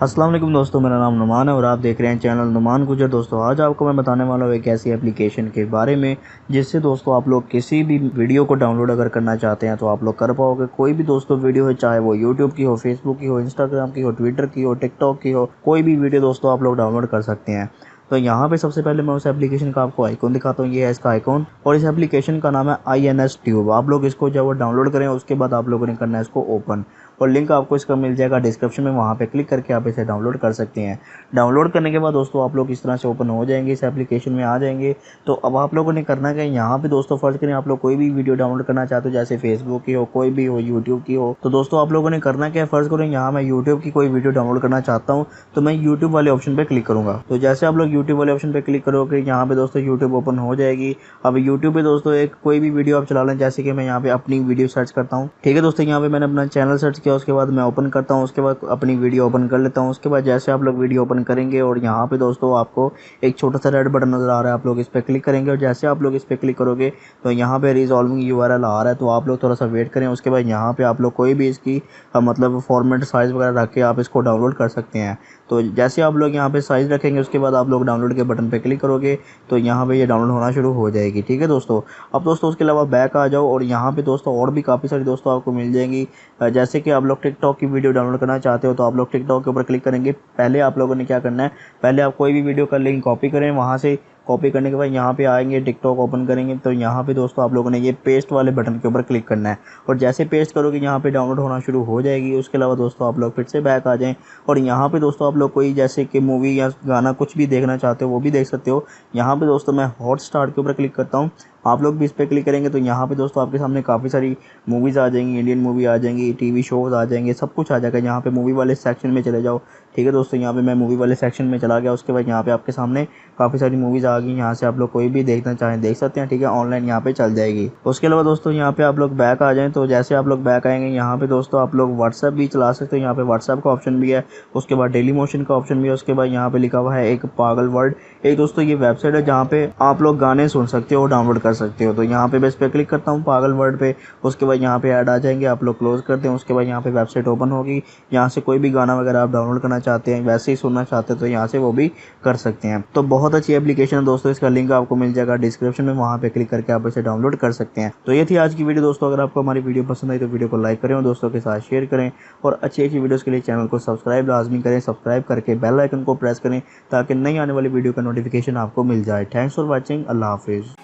अस्सलाम वालेकुम दोस्तों, मेरा नाम नुमान है और आप देख रहे हैं चैनल नुमान गुजर। दोस्तों आज आपको मैं बताने वाला हूँ एक ऐसी एप्लीकेशन के बारे में जिससे दोस्तों आप लोग किसी भी वीडियो को डाउनलोड अगर करना चाहते हैं तो आप लोग कर पाओगे। कोई भी दोस्तों वीडियो है, चाहे वो यूट्यूब की हो, फेसबुक की हो, इंस्टाग्राम की हो, ट्विटर की हो, टिकटॉक की हो, कोई भी वीडियो दोस्तों आप लोग डाउनलोड कर सकते हैं। तो यहाँ पे सबसे पहले मैं उस एप्लीकेशन का आपको आइकॉन दिखाता हूँ। ये है इसका आइकॉन और इस एप्लीकेशन का नाम है INS ट्यूब। आप लोग इसको जब वो डाउनलोड करें उसके बाद आप लोगों ने करना है इसको ओपन, और लिंक आपको इसका मिल जाएगा डिस्क्रिप्शन में, वहाँ पे क्लिक करके आप इसे डाउनलोड कर सकते हैं। डाउनलोड करने के बाद दोस्तों आप लोग इस तरह से ओपन हो जाएंगे, इस एप्लीकेशन में आ जाएंगे। तो अब आप लोगों ने करना क्या है, यहाँ पे दोस्तों फर्ज करें आप लोग कोई भी वीडियो डाउनलोड करना चाहते हो, जैसे फेसबुक की हो, कोई भी हो, यूट्यूब की हो, तो दोस्तों आप लोगों ने करना क्या है, फर्ज करें यहाँ मैं यूट्यूब की कोई वीडियो डाउनलोड करना चाहता हूँ तो मैं यूट्यूब वाले ऑप्शन पे क्लिक करूंगा। तो जैसे आप लोग यूट्यूब वाले ऑप्शन पे क्लिक करोगे, यहाँ पे दोस्तों यूट्यूब ओपन हो जाएगी। अब यूट्यूब पे दोस्तों एक कोई भी वीडियो आप चला लें, जैसे कि मैं यहाँ पे अपनी वीडियो सर्च करता हूँ। ठीक है दोस्तों, यहाँ पे मैंने अपना चैनल सर्च किया, उसके बाद मैं ओपन करता हूँ, उसके बाद अपनी वीडियो ओपन कर लेता हूँ। उसके बाद जैसे आप लोग वीडियो ओपन करेंगे और यहाँ पे दोस्तों आपको एक छोटा सा रेड बटन नजर आ रहा है, आप लोग इस पर क्लिक करेंगे और जैसे आप लोग इस पर क्लिक करोगे तो यहाँ पे रिजॉल्विंग URL आ रहा है, तो आप लोग थोड़ा सा वेट करें। उसके बाद यहाँ पे आप लोग कोई भी इसकी मतलब फॉर्मेट साइज वगैरह रख के आप इसको डाउनलोड कर सकते हैं। तो जैसे आप लोग यहाँ पे साइज रखेंगे उसके बाद आप लोग डाउनलोड के बटन पे क्लिक करोगे तो यहाँ पे ये डाउनलोड होना शुरू हो जाएगी। ठीक है दोस्तों, अब दोस्तों उसके अलावा बैक आ जाओ और यहाँ पे दोस्तों और भी काफ़ी सारी दोस्तों आपको मिल जाएंगी। जैसे कि आप लोग टिकटॉक की वीडियो डाउनलोड करना चाहते हो तो आप लोग टिकटॉक के ऊपर क्लिक करेंगे। पहले आप लोगों ने क्या करना है, पहले आप कोई भी वीडियो का लिंक कॉपी करें, वहाँ से कॉपी करने के बाद यहाँ पे आएंगे, टिकटॉक ओपन करेंगे तो यहाँ पे दोस्तों आप लोगों ने ये पेस्ट वाले बटन के ऊपर क्लिक करना है और जैसे पेस्ट करोगे यहाँ पे डाउनलोड होना शुरू हो जाएगी। उसके अलावा दोस्तों आप लोग फिर से बैक आ जाएं और यहाँ पे दोस्तों आप लोग कोई जैसे कि मूवी या गाना कुछ भी देखना चाहते हो वो भी देख सकते हो। यहाँ पे दोस्तों मैं हॉटस्टार के ऊपर क्लिक करता हूँ, आप लोग भी इस पर क्लिक करेंगे तो यहाँ पे दोस्तों आपके सामने काफ़ी सारी मूवीज़ आ जाएंगी, इंडियन मूवी आ जाएंगी, टीवी शोज़ आ जाएंगे, सब कुछ आ जाएगा। यहाँ पे मूवी वाले सेक्शन में चले जाओ। ठीक है दोस्तों, यहाँ पे मैं मूवी वाले सेक्शन में चला गया। उसके बाद यहाँ पे आपके सामने काफ़ी सारी मूवीज़ आ गई, यहाँ से आप लोग कोई भी देखना चाहें देख सकते हैं। ठीक है, ऑनलाइन यहाँ पे चल जाएगी। उसके अलावा दोस्तों यहाँ पे आप लोग बैक आ जाएँ, तो जैसे आप लोग बैक आएंगे यहाँ पे दोस्तों आप लोग व्हाट्सएप भी चला सकते हो। यहाँ पे व्हाट्सएप का ऑप्शन भी है, उसके बाद डेली मोशन का ऑप्शन भी है। उसके बाद यहाँ पे लिखा हुआ है एक पागल वर्ल्ड। एक दोस्तों ये वेबसाइट है जहाँ पे आप लोग गाने सुन सकते हो, डाउनलोड कर सकते हो। तो यहाँ पे मैं इस पर क्लिक करता हूँ पागल वर्ड पे। उसके बाद यहाँ पे ऐड आ जाएंगे, आप लोग क्लोज करते हैं। उसके बाद यहाँ पे वेबसाइट ओपन होगी, यहाँ से कोई भी गाना वगैरह आप डाउनलोड करना चाहते हैं, वैसे ही सुनना चाहते हैं तो यहाँ से वो भी कर सकते हैं। तो बहुत अच्छी एप्लीकेशन है दोस्तों, इसका लिंक आपको मिल जाएगा डिस्क्रिप्शन में, वहाँ पे क्लिक करके आप इसे डाउनलोड कर सकते हैं। तो ये थी आज की वीडियो दोस्तों। अगर आपको हमारी वीडियो पसंद आई तो वीडियो को लाइक करें और दोस्तों के साथ शेयर करें और अच्छी अच्छी वीडियोस के लिए चैनल को सब्सक्राइब लाजमी करें। सब्सक्राइब करके बेल आइकन को प्रेस करें ताकि नई आने वाली वीडियो का नोटिफिकेशन आपको मिल जाए। थैंक्स फॉर वॉचिंग, अल्लाह हाफिज़।